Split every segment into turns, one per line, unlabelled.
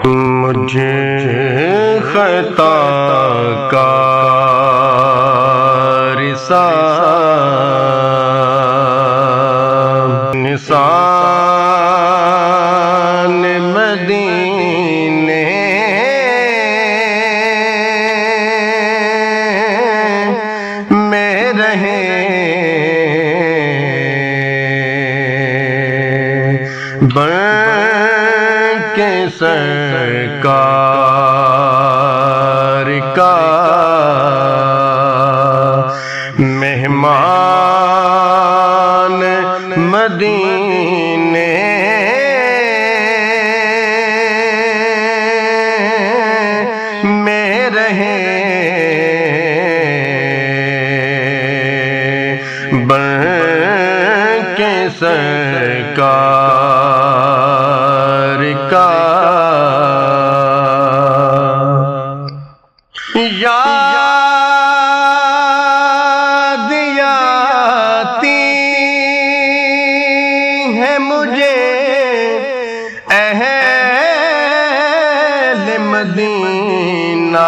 مجھے خطا کا نشان مدینے میں رہے بن کے سرکار کا مہمان مدینے میں رہے بن کے سرکار کا یاد آتی ہے مجھے اہل مدینہ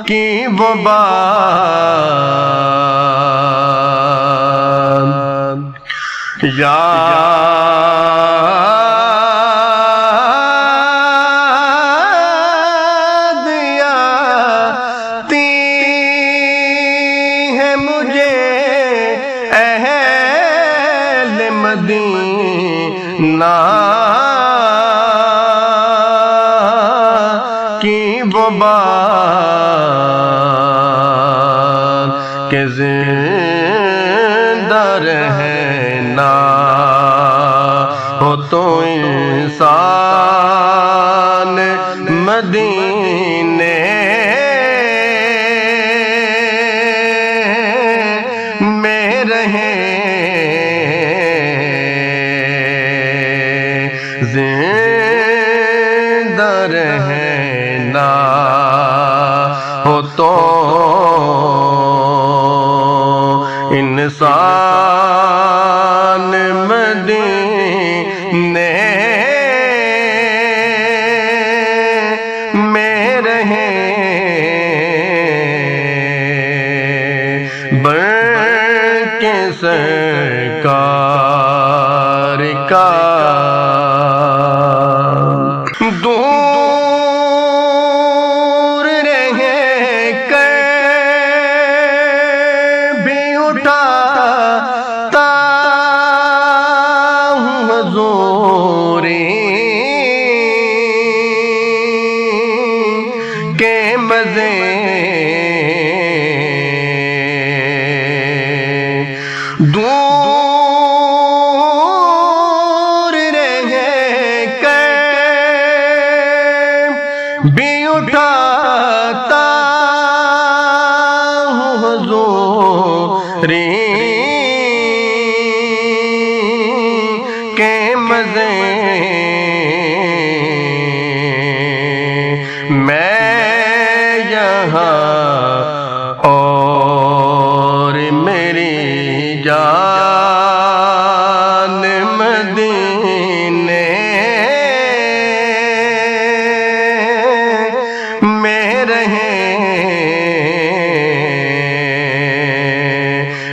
کی وہ بات یاد آتی ہے مجھے اہل مدینہ کی وہ بات کہ زندہ رہنا ہو تو انسان مدینے میں رہے زندہ رہنا ہو تو انسان مدینے میں رہے بن کے سرکار کا دور رہ کر بھی اٹھاتا ہوں حضوری کے مزے دور رہ کر بھی اٹھاتا ہوں حضوری کے مزے میں یہاں اور میری جان مدینے میں رہے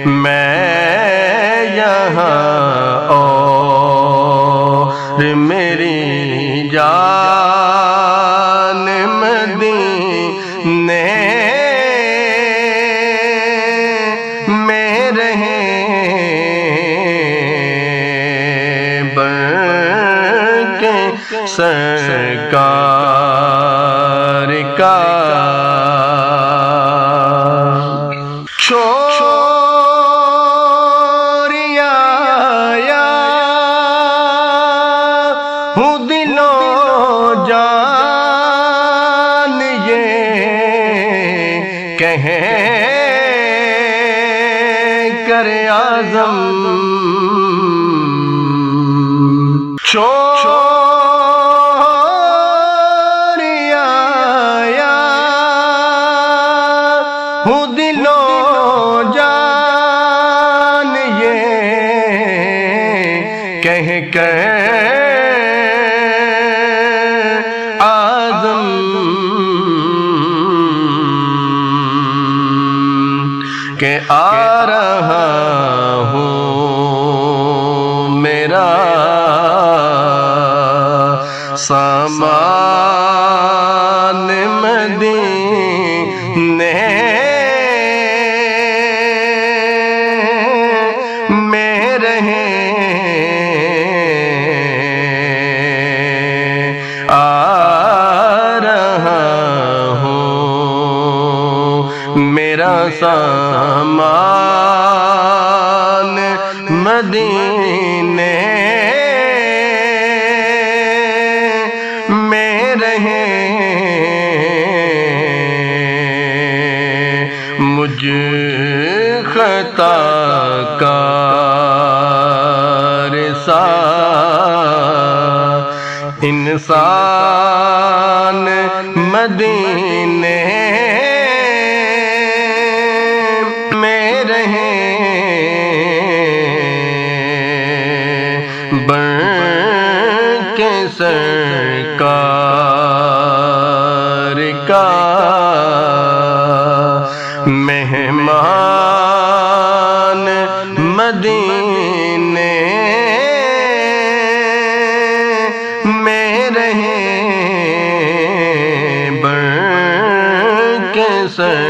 میں یہاں اور میری جان مدینے میں رہے بن کے سرکار کا دلو جان یہ کہیں کر اعظم دلو جان یہ کہیں کر اعظم کہ آ رہا ہوں میرا سامان مدینے میں رہے آ رہا ہوں میرا سامان مدینے میں رہے مجھ خطا کار سا انسان مدینے میں رہے بن کے سرکار کا مہمان مدینے میں رہے بن کے سرکار